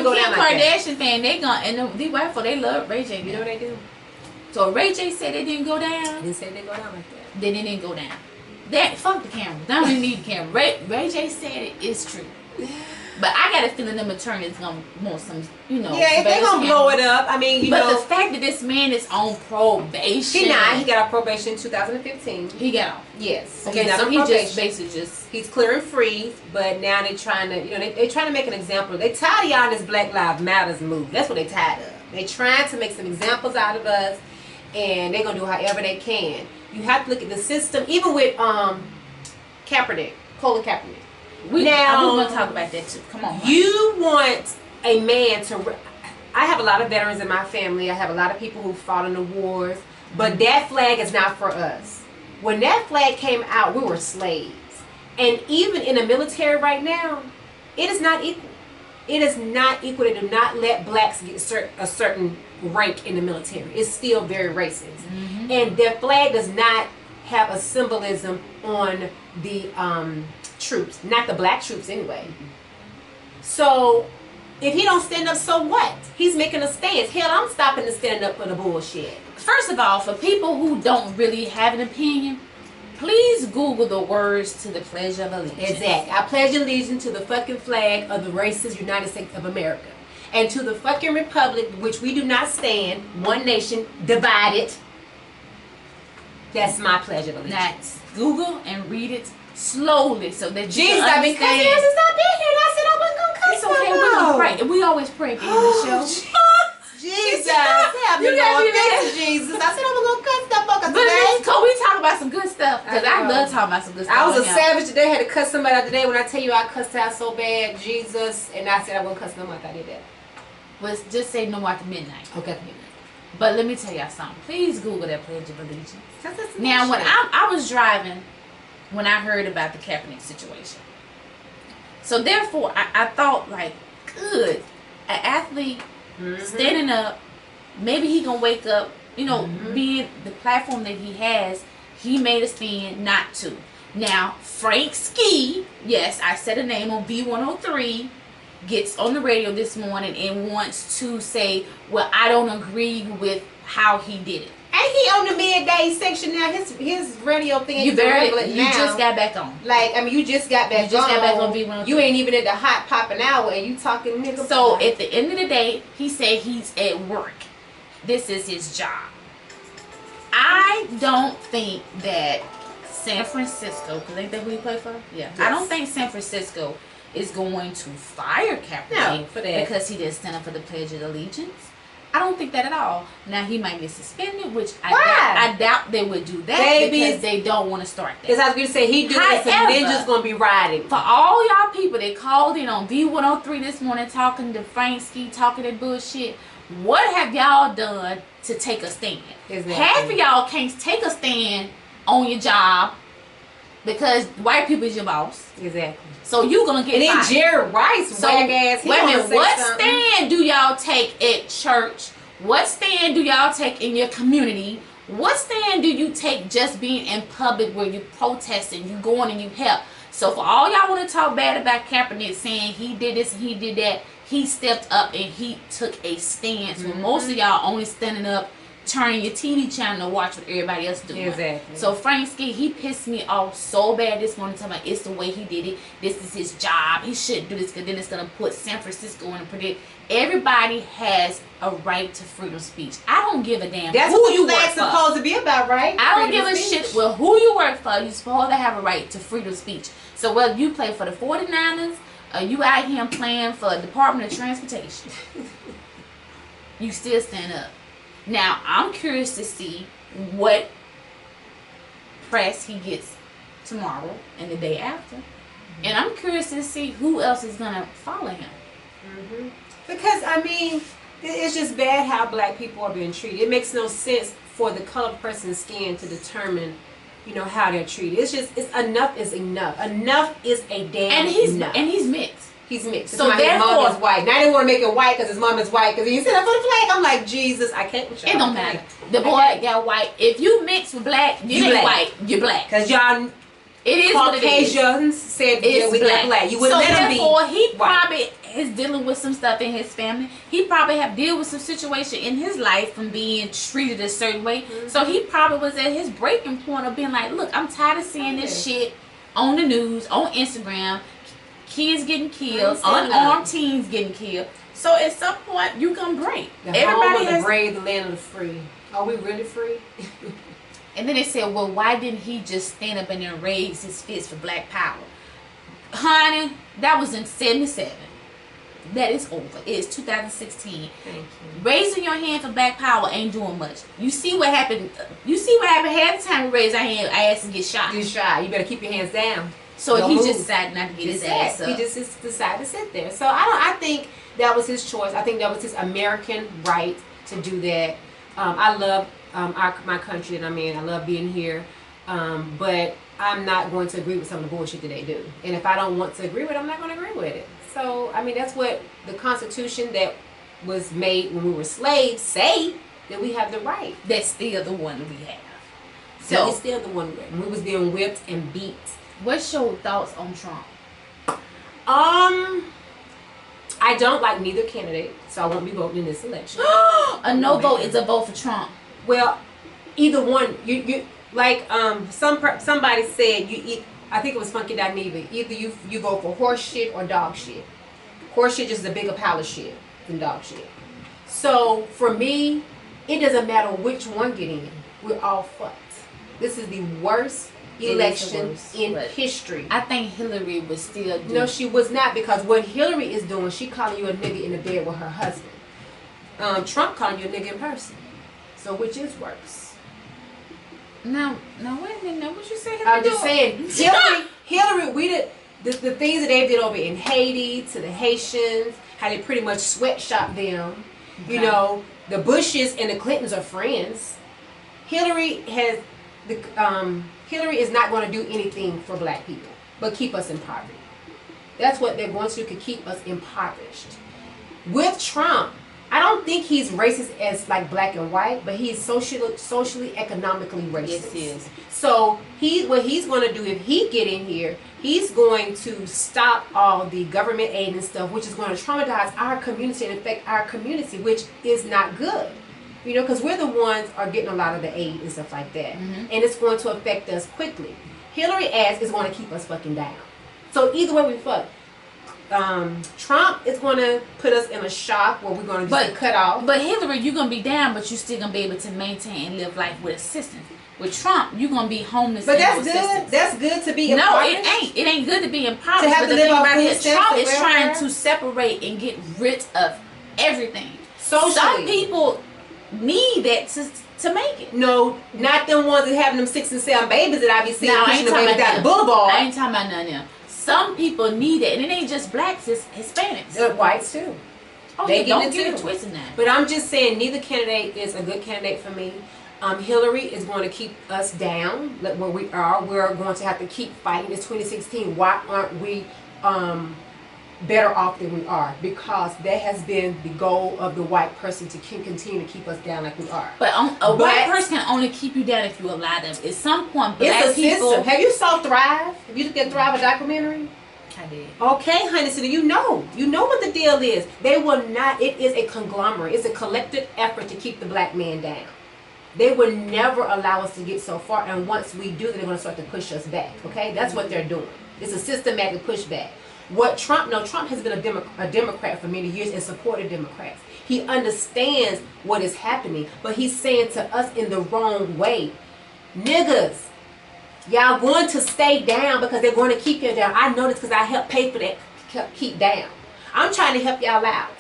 go Kim down like Kardashian fan, they gonna and the white folk they love Ray J. You know what they do? So Ray J said it didn't go down. They didn't say they go down like that. Then it didn't go down. That fuck the camera. They don't even need the camera. Ray J said it. It's true. But I got a feeling them attorneys gonna want some, you know. Yeah, if they gonna blow it up, I mean, you know. But the fact that this man is on probation. He got off probation in 2015. He got off. Yes. Okay, so he just basically he's clear and free. But now they trying to, you know, they trying to make an example. They tired of y'all in this Black Lives Matters move. That's what they tired of. They trying to make some examples out of us, and they gonna do however they can. You have to look at the system, even with Kaepernick, Colin Kaepernick. I want to talk about that too. Come on. You want a man to... I have a lot of veterans in my family. I have a lot of people who fought in the wars. But that flag is not for us. When that flag came out, we were slaves. And even in the military right now, it is not equal. It is not equal. They do not let blacks get a certain rank in the military. It's still very racist. Mm-hmm. And their flag does not have a symbolism on the... troops, not the black troops anyway. So if he don't stand up, so what? He's making a stance. Hell, I'm stopping to stand up for the bullshit. First of all, for people who don't really have an opinion, please Google the words to the Pledge of Allegiance. Exactly. I pledge allegiance to the fucking flag of the racist United States of America, and to the fucking republic which we do not stand, one nation divided. That's my pledge of allegiance. That's Google and read it slowly so that you Jesus, can I've been cussing you since I've been here, and I said I wasn't gonna cuss. It's okay, we're gonna pray. We always pray at the end of the show. Jesus, have me going fix Jesus. I said I was gonna cuss that fucker today. But we talk about some good stuff because I love talking about some good stuff. I was a savage today. Had to cuss somebody out today. When I tell you I cussed out so bad, Jesus, and I said I wouldn't cuss no more after I did that. Was just say no more after midnight. Okay, after midnight. But let me tell y'all something. Please Google that Pledge of Allegiance. Now, when I was driving, when I heard about the Kaepernick situation. So therefore, I thought like, good, an athlete standing up, maybe he gonna wake up, you know, being the platform that he has, he made a stand not to. Now, Frank Ski, yes, I said a name on B103, gets on the radio this morning and wants to say, well, I don't agree with how he did it. Ain't he on the midday section now? His radio thing. You just got back on. Like, I mean, you just got back on. You just got back on V103. You ain't even at the hot popping hour and you talking nigga. So at the end of the day, he said he's at work. This is his job. I don't think that San Francisco, because ain't that who he play for? Yeah. Yes. I don't think San Francisco is going to fire Kaepernick for that because he didn't stand up for the Pledge of Allegiance. I don't think that at all. Now he might get suspended, which I doubt they would do that because they don't want to start that. Because I was going to say he do this and ninjas going to be riding. For all y'all people that called in on V103 this morning talking to Frank Ski, talking that bullshit, what have y'all done to take a stand? Exactly. Half of y'all can't take a stand on your job because white people is your boss. Exactly. So you gonna get and then fired. Jerry Rice, wag ass. Wait a minute. What stand do y'all take at church? What stand do y'all take in your community? What stand do you take just being in public where you protesting, you going and you help? So for all y'all want to talk bad about Kaepernick saying he did this and he did that, he stepped up and he took a stance. When most of y'all only standing up, turning your TV channel to watch what everybody else doing. Exactly. So Frank Ski, he pissed me off so bad this morning talking about it's the way he did it. This is his job. He shouldn't do this because then it's going to put San Francisco in a predict. Everybody has a right to freedom of speech. I don't give a damn That's who what you work that's for. Supposed to be about, right? I don't give a shit well who you work for. You're supposed to have a right to freedom of speech. So whether you play for the 49ers or you out here playing for the Department of Transportation, you still stand up. Now, I'm curious to see what press he gets tomorrow and the day after. And I'm curious to see who else is going to follow him. Because, I mean, it's just bad how black people are being treated. It makes no sense for the colored person's skin to determine, you know, how they're treated. It's just, enough is enough. Enough is a damn enough. And he's mixed. He's mixed. So his mom is white. Now they want to make it white because his mom is white. Because he said, "I'm for the flag." I'm like, Jesus, I can't. With y'all. It don't matter. The boy got white. If you mix with black, you ain't black. white. You're black. Because y'all It is Caucasians said it's we got black. You wouldn't let him be. So he white. probably is dealing with some stuff in his family. He probably have dealt with some situation in his life from being treated a certain way. Mm-hmm. So he probably was at his breaking point of being like, look, I'm tired of seeing this shit on the news, on Instagram, kids getting killed, unarmed teens getting killed. So at some point you can break. Everybody has the brave, the land of the free. Are we really free? And then they said, well, why didn't he just stand up and then raise his fist for black power? Honey, that was in 77. That is over. It's 2016. Thank you. Raising your hand for black power ain't doing much. You see what happened. You see what happened half the time we raise our hand, our ass and get shot. Get shot. You better keep your hands down. So he just decided not to get his ass up. He just decided to sit there. So I think that was his choice. I think that was his American right to do that. I love my country that I'm in. I love being here. But I'm not going to agree with some of the bullshit that they do. And if I don't want to agree with it, I'm not going to agree with it. So, I mean, that's what the Constitution that was made when we were slaves say, that we have the right. That's still the one that we have. So it's still the one when we was being whipped and beat. What's your thoughts on Trump? I don't like neither candidate, so I won't be voting in this election. A no vote is a vote for Trump. Well, either one. You like somebody said I think it was Funky Dineva. Either you vote for horse shit or dog shit. Horse shit just is a bigger pile of shit than dog shit. So for me, it doesn't matter which one get in. We're all fucked. This is the worst election in history. I think Hillary was still do. No, she was not, because what Hillary is doing, she calling you a nigga in the bed with her husband. Trump calling you a nigga in person. So which is worse? No, wait a minute. Now, what you say? I'm just saying, Hillary, we did the things that they did over in Haiti to the Haitians, how they pretty much sweatshop them. Okay. You know, the Bushes and the Clintons are friends. Hillary is not going to do anything for black people, but keep us in poverty. That's what they're going to do, to keep us impoverished. With Trump, I don't think he's racist as like black and white, but he's socially, economically racist. Yes, he is. So what he's going to do if he get in here, he's going to stop all the government aid and stuff, which is going to traumatize our community and affect our community, which is not good. You know, because we're the ones are getting a lot of the aid and stuff like that, and it's going to affect us quickly. Hillary ass is going to keep us fucking down. So either way we fuck. Trump is going to put us in a shock where we're going to get cut off. But Hillary, you're going to be down, but you're still going to be able to maintain and live life with assistance. With Trump, you're going to be homeless. But that's good. Assistance. That's good to be impoverished. No, it ain't. It ain't good to be impoverished. To have but to live off food stamps. Trump is trying to separate and get rid of everything. Socially. Some people need that to make it. No, not them ones that having them 6 and 7 babies that I be seeing pushing away without the boulevard. I ain't talking about none of them. Some people need it, and it ain't just blacks, it's Hispanics. Whites too. Oh, they don't get it twisted now. But I'm just saying, neither candidate is a good candidate for me. Hillary is going to keep us down, like where we are. We're going to have to keep fighting. It's 2016. Why aren't we better off than we are? Because that has been the goal of the white person, to continue to keep us down like we are. But a white person can only keep you down if you allow them. At some point, black people... System. Have you saw Thrive? Have you looked at Thrive, a documentary? I did. Okay, honey, so you know what the deal is. They will not, it is a conglomerate. It's a collective effort to keep the black man down. They will never allow us to get so far, and once we do, they're going to start to push us back, okay? That's what they're doing. It's a systematic pushback. Trump has been a Democrat for many years and supported Democrats. He understands what is happening, but he's saying to us in the wrong way, niggas, y'all going to stay down because they're going to keep you down. I know this because I helped pay for that keep down. I'm trying to help y'all out.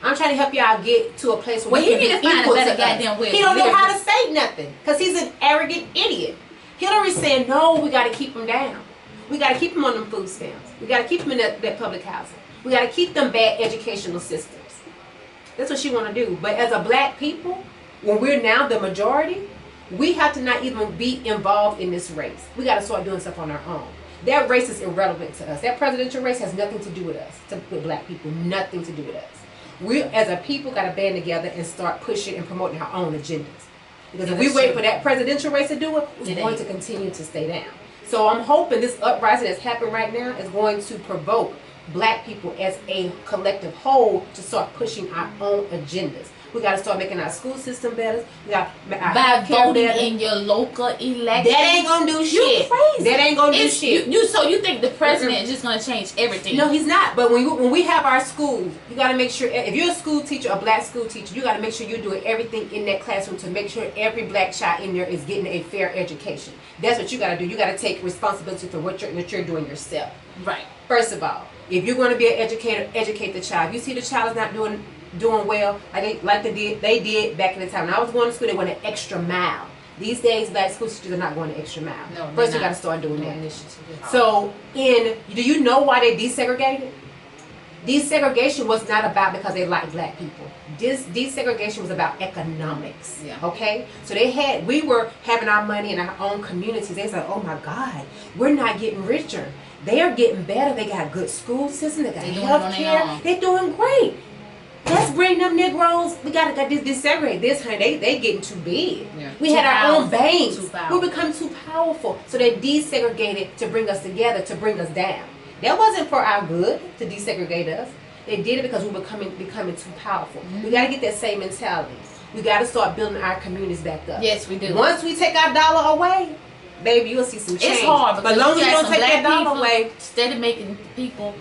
I'm trying to help y'all get to a place where he need to find a better goddamn way. He don't know how to say nothing because he's an arrogant idiot. Hillary's saying, no, we got to keep him down. We got to keep them on them food stamps. We got to keep them in that public housing. We got to keep them bad educational systems. That's what she want to do. But as a black people, when we're now the majority, we have to not even be involved in this race. We got to start doing stuff on our own. That race is irrelevant to us. That presidential race has nothing to do with us, with black people. Nothing to do with us. We as a people got to band together and start pushing and promoting our own agendas. Because if we wait for that presidential race to do it, we're going to continue to stay down. So I'm hoping this uprising that's happening right now is going to provoke black people as a collective whole to start pushing our own agendas. We got to start making our school system better. We got by voting in your local election. That ain't gonna do shit. Crazy. That ain't gonna do shit. So you think the president is just gonna change everything? No, he's not. But when we have our schools, you got to make sure, if you're a school teacher, a black school teacher, you got to make sure you're doing everything in that classroom to make sure every black child in there is getting a fair education. That's what you got to do. You got to take responsibility for what you're doing yourself. Right. First of all, if you're going to be an educator, educate the child. If you see the child is not doing well, like they did back in the time when I was going to school, they went an extra mile. These days, black school teachers are not going the extra mile. No, first you got to start doing that. So, do you know why they desegregated? Desegregation was not about because they liked black people. Desegregation was about economics. Yeah. Okay? So we were having our money in our own communities. They said, oh my God, we're not getting richer. They are getting better. They got good school system. They got health care. They're doing great. Let's bring them Negroes. We got this desegregate this, honey. They getting too big. Yeah. We had our own banks. We become too powerful. So they desegregated to bring us together, to bring us down. That wasn't for our good to desegregate us. They did it because we were becoming too powerful. Mm-hmm. We got to get that same mentality. We got to start building our communities back up. Yes, we do. Once we take our dollar away, baby, you'll see some change. It's hard, but as long as you don't take that dollar away, instead of making people,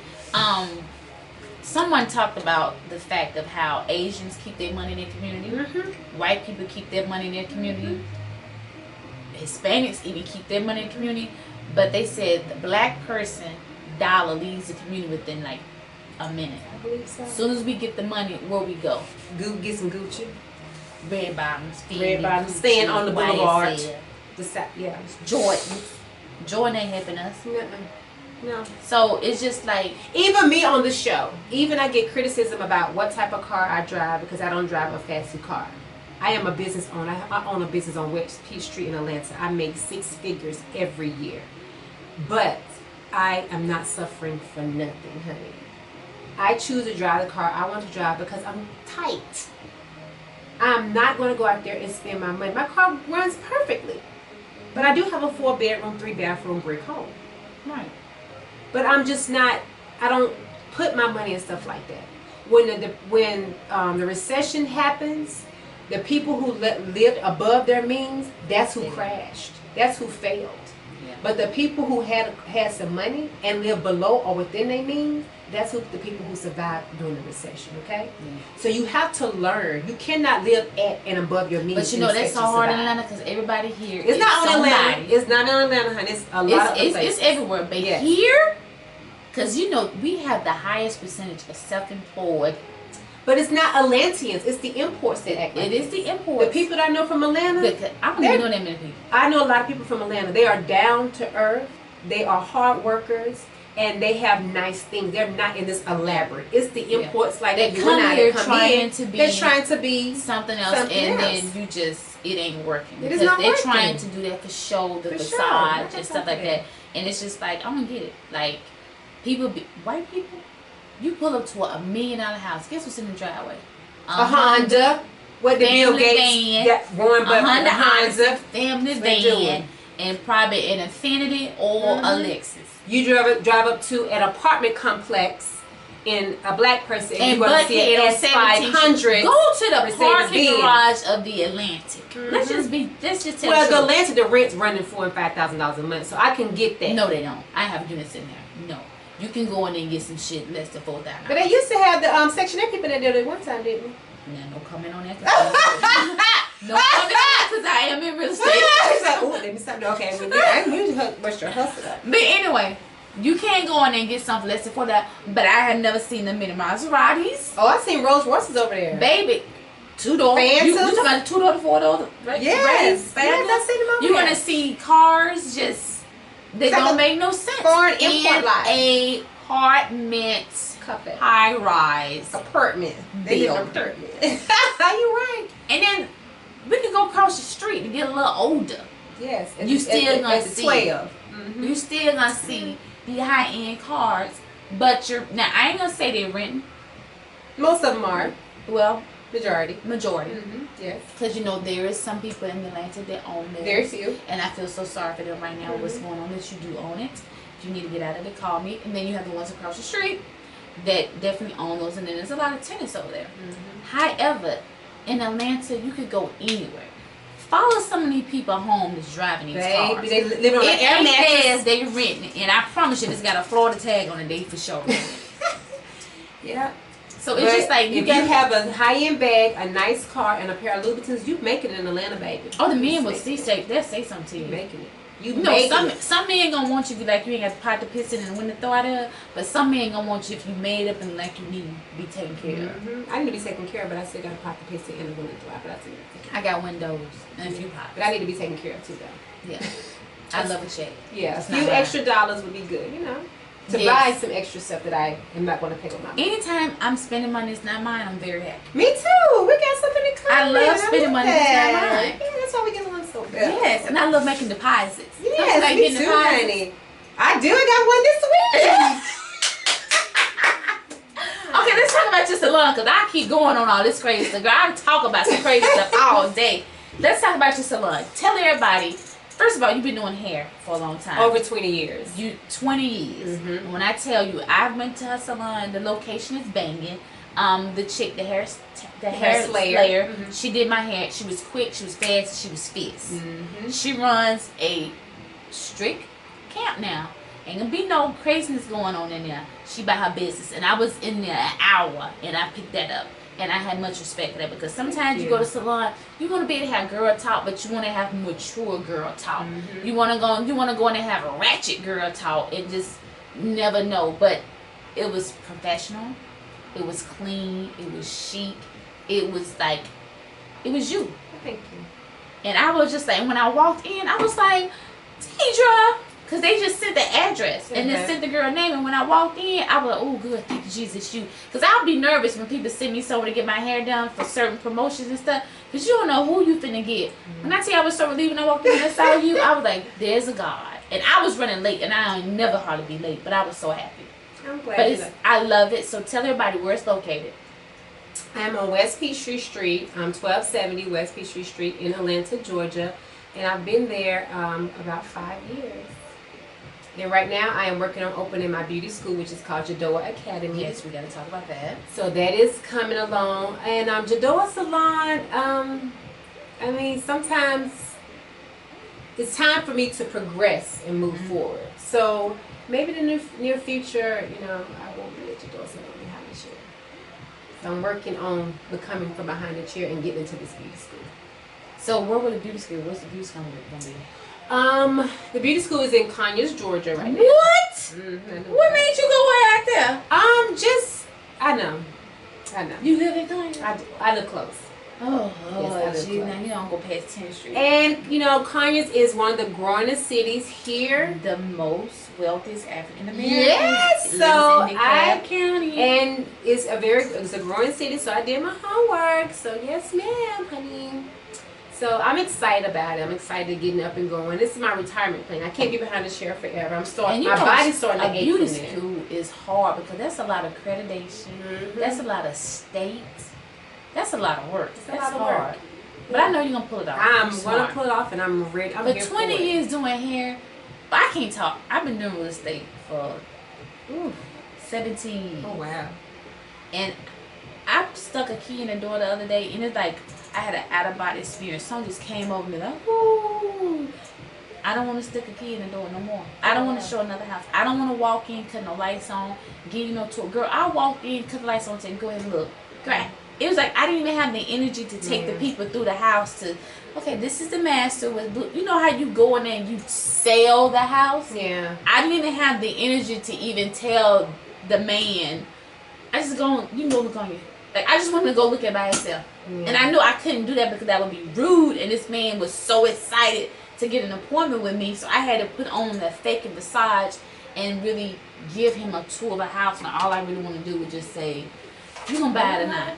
someone talked about the fact of how Asians keep their money in their community, mm-hmm. white people keep their money in their community, mm-hmm. Hispanics even keep their money in the community, but they said the black person dollar leaves the community within like a minute. I believe so. As soon as we get the money, where we go? Get some Gucci. Red bottoms, staying on the boulevard. Yeah. Jordan ain't helping us. No. So it's just like, even me on the show, even I get criticism about what type of car I drive because I don't drive a fancy car. I am a business owner. I own a business on West Peachtree in Atlanta. I make 6 figures every year. But I am not suffering for nothing, honey. I choose to drive the car I want to drive because I'm tight. I'm not going to go out there and spend my money. My car runs perfectly. But I do have a 4-bedroom, 3-bathroom brick home. Right. But I'm just not, I don't put my money in stuff like that. When the recession happens, the people who lived above their means, that's who crashed. That's who failed. Yeah. But the people who had some money and lived below or within their means, that's the people who survived during the recession, okay? Yeah. So you have to learn. You cannot live at and above your means. But you know, that's so hard in Atlanta because everybody here it's not only Atlanta. It's not in Atlanta, honey. It's a lot of places. It's everywhere. But here, because you know, we have the highest percentage of self-employed. But it's not Atlanteans. It's the imports that act like it is the imports. The people that I know from Atlanta. I don't even know that many people. I know a lot of people from Atlanta. They are down to earth. They are hard workers. And they have nice things. They're not in this elaborate. It's the imports like they come here trying to be something else, then it ain't working. It is not they're working. Trying to do that for show, the facade and stuff like that. And it's just like, I don't get it. Like, white people, you pull up to $1 million house. Guess what's in the driveway? A Honda. What the Bill Gates Warren Buffett, a Honda. Family van. And probably an Infinity or a Lexus. You drive up to an apartment complex in a black person and you're going to see an S500. Go to the parking garage of the Atlantic. Mm-hmm. Let's just tell you. The Atlantic, the rent's running $4,000 and $5,000 a month, so I can get that. No, they don't. I have units in there. No. You can go in there and get some shit less than $4,000. But they used to have the Section 8 people that did it one time, didn't we? No comment on that. No comment on that because I am in real estate. Let me stop. Okay, I can usually bust your hustle up. But anyway, you can't go in there and get something less than $4,000. But I have never seen the mini Maseratis. Oh, I've seen Rolls Royces over there. Baby, 2-door. You talking about 2-door to 4-door? Right? Yes, I've seen them over You're gonna see cars just they don't make no sense. Foreign import line. Apartment. High rise apartment. They live in an apartment. You're right. And then we can go across the street to get a little older. Yes. You still gonna see 12. Mm-hmm. You still gonna see the high end cars, but now I ain't gonna say they're renting. Most of them are. Well, Majority. Yes. Because you know there is some people in Atlanta that own it. There's you. And I feel so sorry for them right now. What's going on is you do own it. If you need to get out of it, call me. And then you have the ones across the street that definitely own those. And then there's a lot of tenants over there. However, in Atlanta, you could go anywhere. Follow some of these people home that's driving these cars. They live on an air mattress. They renting, and I promise you, it's got a Florida tag on it. They for sure. Yeah. So it's just like if you have a high-end bag, a nice car, and a pair of Louboutins, you make it in Atlanta, baby. Oh, the men will say they'll say something to you. You making it. Some men gonna want you to be like you ain't got the pot to piss in and when to throw out of, but some men gonna want you if you made up and like you need to be taken care of. I need to be taken care of, but I still got a pot to piss in and a window to throw out. But I got windows and a few pots. But I need to be taken care of too, though. Yeah, I love a check. Yeah, a few extra dollars would be good, you know. To buy some extra stuff that I am not going to pay with my money. Anytime I'm spending money that's not mine, I'm very happy. Me too. We got something in common. I love spending money that's not mine. Yeah, that's why we get along so good. Yes, and I love making deposits. Yes, like me too, honey. I do. I got one this week. Okay, let's talk about your salon because I keep going on all this crazy stuff. I talk about some crazy stuff all day. Let's talk about your salon. Tell everybody. First of all, you've been doing hair for a long time. Over 20 years. 20 years. When I tell you, I went to her salon. The location is banging. The chick, the hair slayer. She did my hair. She was quick. She was fast. She was fierce. She runs a strict camp now. Ain't gonna be no craziness going on in there. She by her business, and I was in there an hour, and I picked that up. And I had much respect for that because sometimes you go to salon, you want to be able to have girl talk, but you want to have mature girl talk. You want to go in and have a ratchet girl talk and just never know. But it was professional, it was clean, it was chic, it was like, it was you. Thank you. And I was just like, when I walked in, I was like, Dedra. Because they just sent the address and then sent the girl name. And when I walked in, I was like, oh, good. Thank you, Jesus, you. Because I'll be nervous when people send me somewhere to get my hair done for certain promotions and stuff. Because you don't know who you finna get. When I tell you I was so relieved when I walked in and I saw you, I was like, there's a God. And I was running late. And I never hardly be late. But I was so happy. I'm glad. But I love it. So tell everybody where it's located. I'm on West Peachtree Street. I'm 1270 West Peachtree Street in Atlanta, Georgia. And I've been there about 5 years. And right now, I am working on opening my beauty school, which is called Jadoa Academy. Yes, we got to talk about that. So that is coming along. And Jadoa Salon, I mean, sometimes it's time for me to progress and move forward. So maybe in the near future, you know, I won't be at Jadoa Salon behind the chair. So I'm working on becoming from behind the chair and getting into this beauty school. So where will the beauty school? What's the beauty school going to be? The beauty school is in Conyers, Georgia right now. What? What made you go way out there? I know. You live in Conyers? I live close. Yes, gee, now you don't go past 10th Street. And, you know, Conyers is one of the growingest cities here. The most wealthiest African Americans. Yes, so County. And it's a growing city, so I did my homework. So yes, ma'am, honey. So I'm excited about it. I'm excited getting up and going. This is my retirement plan. I can't be behind the chair forever. My body's starting to ache. Beauty school is hard because that's a lot of accreditation. That's a lot of states. That's a lot of work. That's hard. But I know you're gonna pull it off. I'm gonna pull it off, and I'm ready. I'm here 20 years doing hair. But I can't talk. I've been doing real estate for 17 years. Oh wow. And I stuck a key in the door the other day, and it's like I had an out-of-body experience. Someone just came over me like, ooh. I don't want to stick a key in the door no more. I don't want to show another house. I don't want to walk in, cut no lights on, give you no tour. Girl, I walked in, cut the lights on, and said, go ahead and look. Great. It was like I didn't even have the energy to take the people through the house to, okay, this is the master with blue. You know how you go in there and you sell the house? Yeah. I didn't even have the energy to even tell the man. I just go, you know, look on you. Like, I just wanted to go look at by himself. And I knew I couldn't do that because that would be rude. And this man was so excited to get an appointment with me. So I had to put on that fake visage and really give him a tour of the house. And all I really want to do was just say, you going to buy it or not?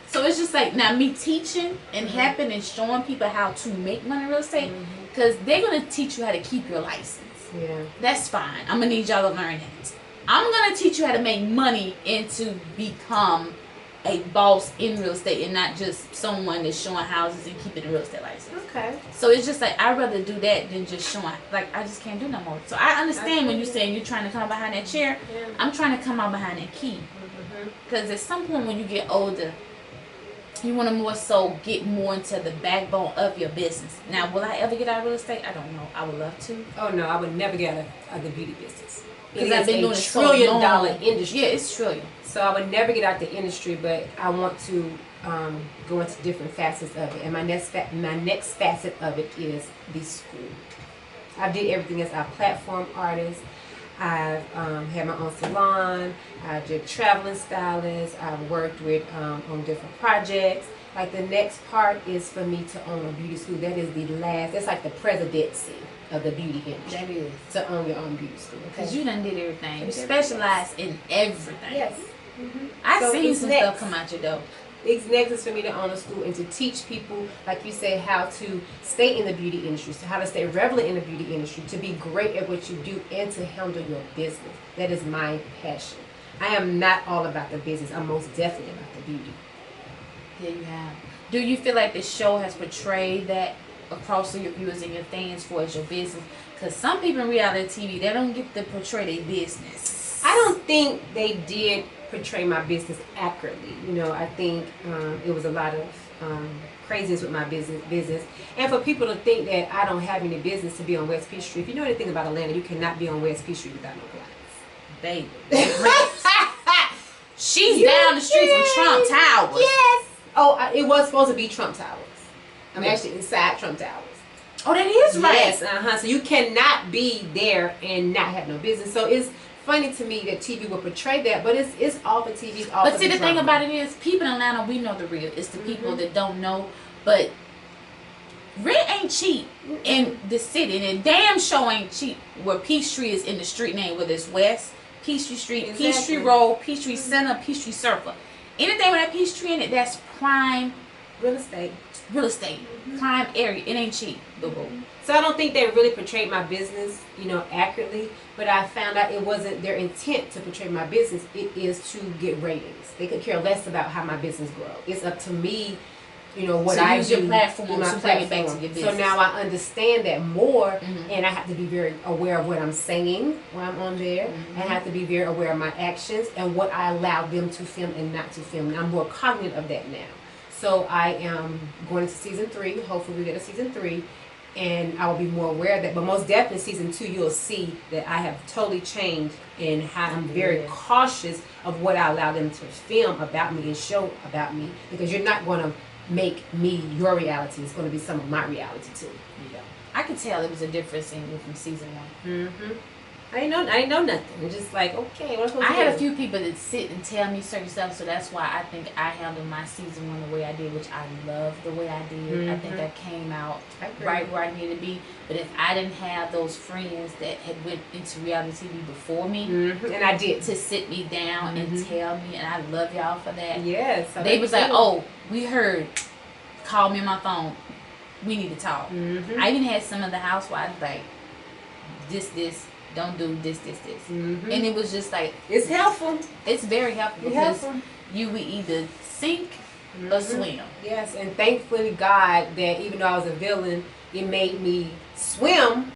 So it's just like, now me teaching and helping and showing people how to make money in real estate. Because they're going to teach you how to keep your license. Yeah. That's fine. I'm going to need y'all to learn that. I'm going to teach you how to make money and to become a boss in real estate and not just someone that's showing houses and keeping a real estate license. Okay. So it's just like I'd rather do that than just showing. Like I just can't do no more. So I understand when you're saying you're trying to come out behind that chair. Yeah. I'm trying to come out behind that key. Because at some point when you get older, you want to more so get more into the backbone of your business. Now, will I ever get out of real estate? I don't know. I would love to. Oh no, I would never get out of the beauty business. Because I've been doing it so $1 trillion long. industry. Yeah, it's trillion. So I would never get out the industry, but I want to go into different facets of it. And my next facet of it is the school. I did everything as a platform artist. I've had my own salon. I did traveling stylist. I've worked with on different projects. Like the next part is for me to own a beauty school. That is the last. That's like the presidency of the beauty industry. That is. To own your own beauty school. Because you done did everything. You specialize in everything. Yes. I've seen some stuff come out your door. Next is for me to own a school and to teach people, like you say, how to stay in the beauty industry, so how to stay relevant in the beauty industry, to be great at what you do, and to handle your business. That is my passion. I am not all about the business. I'm most definitely about the beauty. Yeah, you have. Do you feel like the show has portrayed that across to your viewers and your fans for as your business? Because some people in reality TV, they don't get to portray their business. I don't think they did portray my business accurately. You know, I think it was a lot of craziness with my business. And for people to think that I don't have any business to be on West Peachtree. If you know anything about Atlanta, you cannot be on West Peachtree without no clients. Baby. She's down the street from Trump Towers. Yes. Oh, it was supposed to be Trump Towers. I'm actually inside Trump Towers. Oh, that is right. Yes, So you cannot be there and not have no business. So it's funny to me that TV will portray that, but it's all for TV. It's all but for see, the drama. thing about it is, people in Atlanta, we know the real. It's the people that don't know. But rent ain't cheap in the city, and it damn sure ain't cheap where Peachtree is in the street name, whether it's West Peachtree Street, Peachtree Road, Peachtree Center, Peachtree Circle. Anything with that Peachtree in it, that's prime real estate. Prime area. It ain't cheap. Boo-boo. So I don't think they really portrayed my business, accurately. But I found out it wasn't their intent to portray my business. It is to get ratings. They could care less about how my business grows. It's up to me, what I use do. Your platform to bring it back to your business. So now I understand that more, and I have to be very aware of what I'm saying when I'm on there. I have to be very aware of my actions and what I allow them to film and not to film. And I'm more cognizant of that now. So I am going into season 3. Hopefully we get a season 3. And I will be more aware of that. But most definitely season 2, you'll see that I have totally changed in how I'm very cautious of what I allow them to film about me and show about me. Because you're not going to make me your reality. It's going to be some of my reality too. Yeah. I could tell it was a difference in you from season 1. I didn't know nothing. It's just like, okay, what's going on? I had a few people that sit and tell me certain stuff, so that's why I think I handled my season 1 the way I did, which I love the way I did. I think I came out right where I needed to be. But if I didn't have those friends that had went into reality TV before me, and I did, to sit me down and tell me, and I love y'all for that. Yes, so they was like, "Oh, we heard. Call me on my phone. We need to talk." I even had some of the housewives like, this. Don't do this. And it was just like... It's helpful. It's very helpful because you would either sink or swim. Yes, and thankfully God that even though I was a villain, it made me swim